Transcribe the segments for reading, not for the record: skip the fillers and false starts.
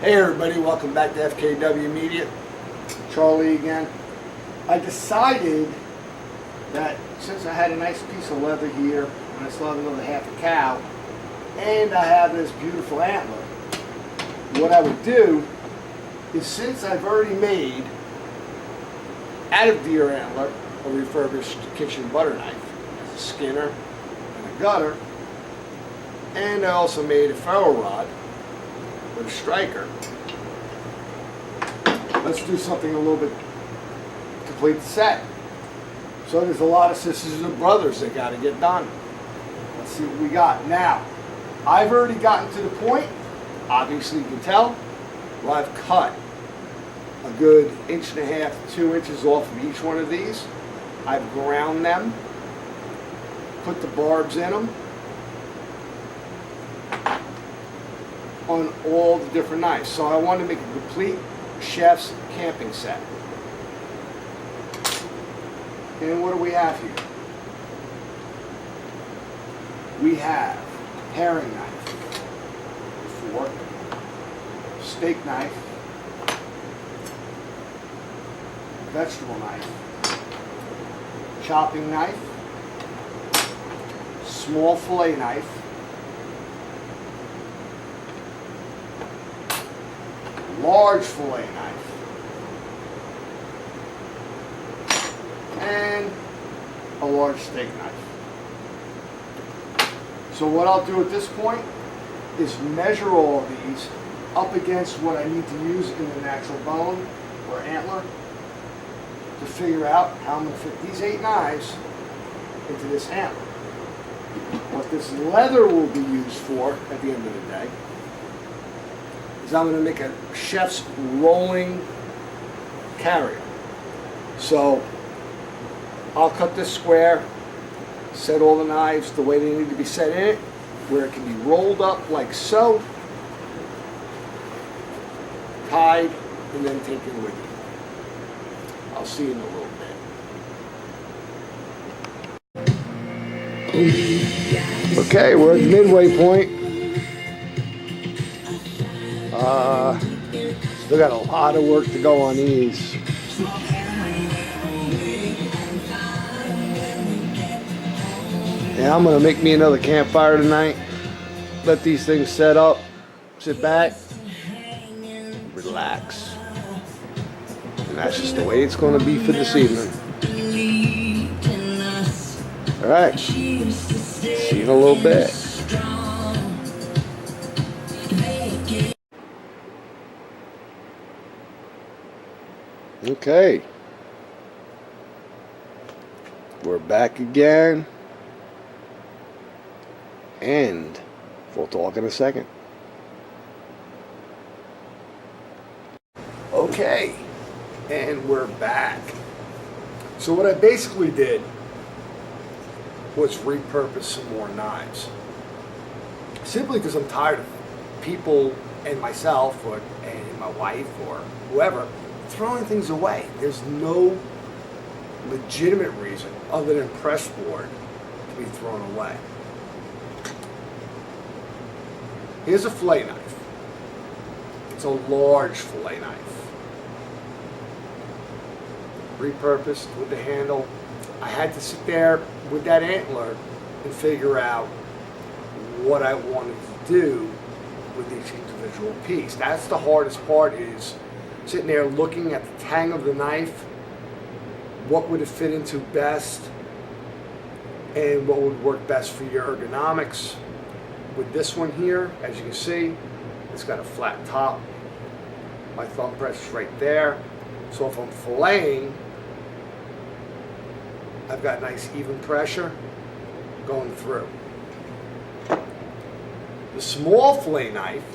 Hey everybody, welcome back to FKW Media. Charlie again. I decided that since I had a nice piece of leather here, and I still have another half a cow, and I have this beautiful antler, what I would do is, since I've already made, out of deer antler, a refurbished kitchen butter knife, a skinner and a gutter, and I also made a ferro rod with a striker. Let's do something a little bit to complete the set. So there's a lot of sisters and brothers that got to get done. Let's see what we got. Now, I've already gotten to the point, obviously you can tell, where I've cut a good 1.5 to 2 inches off of each one of these. I've ground them, put the barbs in them, on all the different knives. So I want to make a complete chef's camping set. And what do we have here? We have herring knife, fork, steak knife, vegetable knife, chopping knife, small fillet knife, large fillet knife, and a large steak knife. So what I'll do at this point is measure all of these up against what I need to use in the natural bone or antler to figure out how I'm going to fit these 8 knives into this antler. What this leather will be used for at the end of the day is I'm going to make a chef's rolling carrier. So I'll cut this square, set all the knives the way they need to be set in it, where it can be rolled up like so, tied, and then taken with you. I'll see you in a little bit. Okay, we're at the midway point. Still got a lot of work to go on these. Yeah, I'm gonna make me another campfire tonight. Let these things set up, sit back, relax. And that's just the way it's gonna be for this evening. Alright, see you in a little bit. Okay, we're back again, and we'll talk in a second. Okay, and we're back. So what I basically did was repurpose some more knives, simply because I'm tired of people and myself and my wife or whoever throwing things away. There's no legitimate reason other than press board to be thrown away. Here's a fillet knife. It's a large fillet knife. Repurposed with the handle. I had to sit there with that antler and figure out what I wanted to do with each individual piece. That's the hardest part, is sitting there looking at the tang of the knife, what would it fit into best, and what would work best for your ergonomics. With this one here, as you can see, it's got a flat top. My thumb press is right there. So if I'm filleting, I've got nice even pressure going through. The small fillet knife,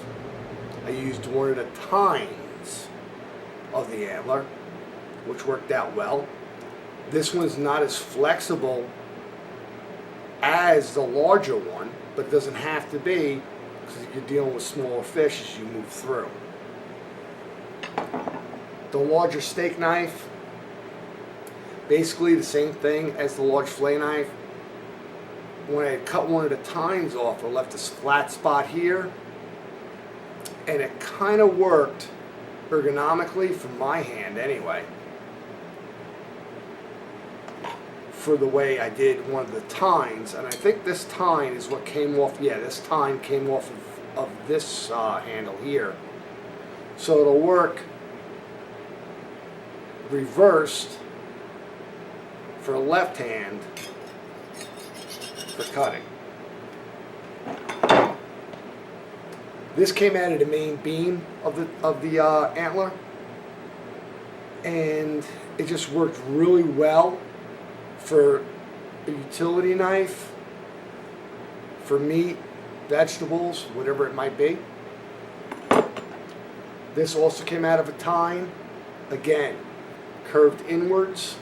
I used one of the tines of the antler, which worked out well. This one's not as flexible as the larger one, but it doesn't have to be, because you're dealing with smaller fish as you move through. The larger steak knife, basically the same thing as the large fillet knife. When I cut one of the tines off, I left this flat spot here. and it kind of worked ergonomically for my hand anyway, for the way I did one of the tines. And I think this tine is what came off, yeah, this tine came off of this handle here. So it'll work reversed for left hand for cutting. This came out of the main beam of the antler, and it just worked really well for a utility knife, for meat, vegetables, whatever it might be. This also came out of a tine, again, curved inwards,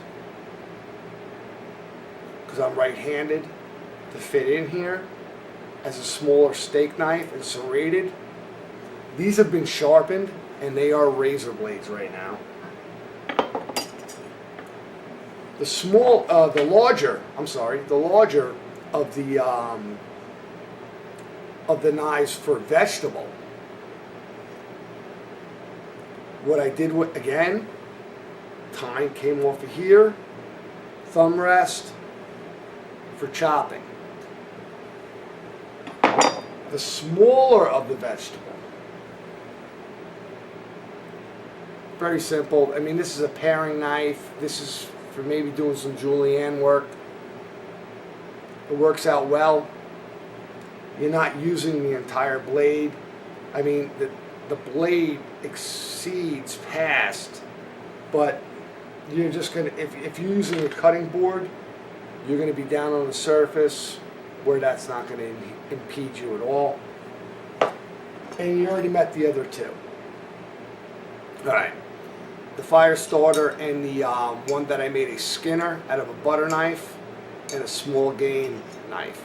because I'm right-handed, to fit in here as a smaller steak knife and serrated. These have been sharpened, and they are razor blades right now. The larger of the knives for vegetable. What I did with, again, tine came off of here, thumb rest for chopping. The smaller of the vegetable, very simple. I mean, this is a paring knife. This is for maybe doing some julienne work. It works out well. You're not using the entire blade. I mean, the blade exceeds past, but you're just gonna, if you're using a cutting board, you're gonna be down on the surface where that's not gonna impede you at all. And you already met the other two. All right. The fire starter and the one that I made a skinner out of a butter knife and a small game knife.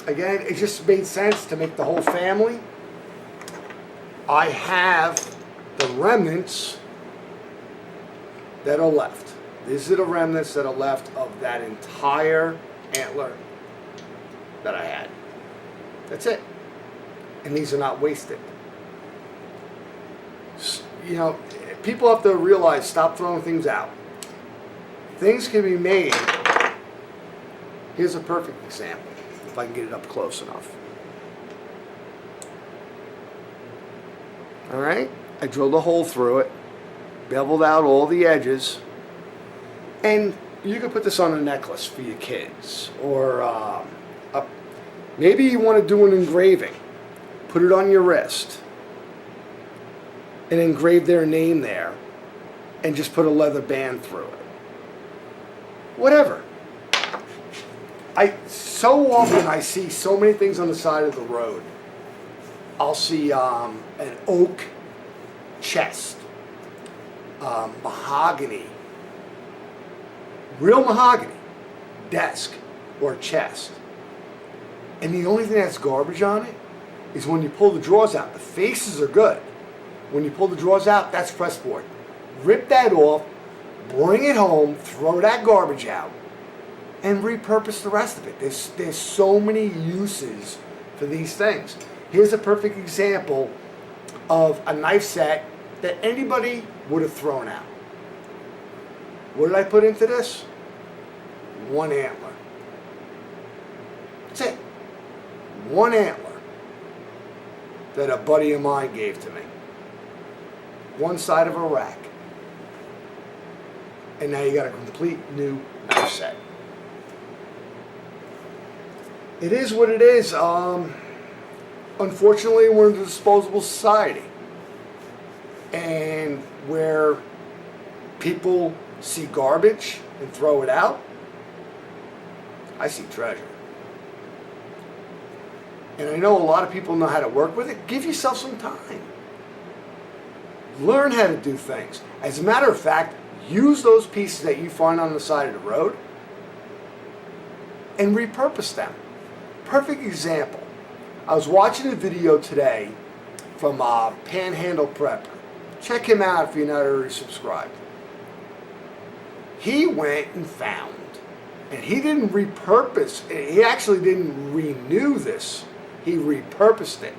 Again, it just made sense to make the whole family. I have the remnants that are left. These are the remnants that are left of that entire antler that I had. That's it. And these are not wasted. You know, people have to realize, stop throwing things out. Things can be made. Here's a perfect example, if I can get it up close enough. All right, I drilled a hole through it, beveled out all the edges, and you can put this on a necklace for your kids, or maybe you want to do an engraving. Put it on your wrist and engrave their name there, and just put a leather band through it. Whatever. So often I see so many things on the side of the road. I'll see an oak chest, mahogany, real mahogany desk or chest, and the only thing that's garbage on it is when you pull the drawers out. The faces are good. When you pull the drawers out, that's pressboard. Rip that off, bring it home, throw that garbage out, and repurpose the rest of it. There's so many uses for these things. Here's a perfect example of a knife set that anybody would have thrown out. What did I put into this? One antler. That's it. One antler that a buddy of mine gave to me. One side of a rack. And now you got a complete new knife set. It is what it is. Unfortunately, we're in a disposable society. And where people see garbage and throw it out, I see treasure. And I know a lot of people know how to work with it. Give yourself some time. Learn how to do things. As a matter of fact, use those pieces that you find on the side of the road and repurpose them. Perfect example. I was watching a video today from Panhandle Prepper. Check him out if you're not already subscribed. He went and found, and he didn't repurpose, he actually didn't renew this. He repurposed it.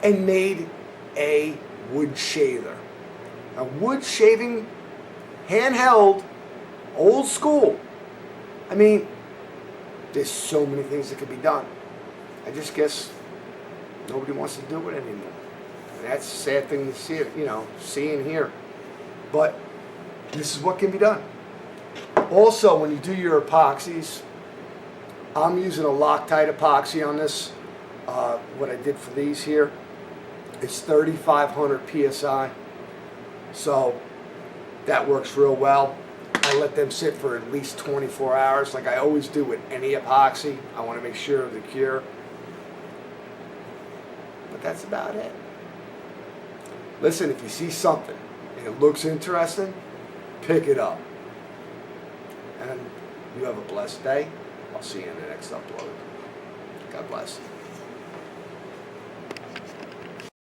and made a wood shaver. A wood shaving, handheld, old school. I mean, there's so many things that could be done. I just guess nobody wants to do it anymore. And that's a sad thing to see, see and hear. But this is what can be done. Also, when you do your epoxies, I'm using a Loctite epoxy on this. What I did for these here is 3,500 psi. So that works real well. I let them sit for at least 24 hours like I always do with any epoxy. I want to make sure of the cure. But that's about it. Listen, if you see something and it looks interesting, pick it up. And you have a blessed day. I'll see you in the next upload. God bless.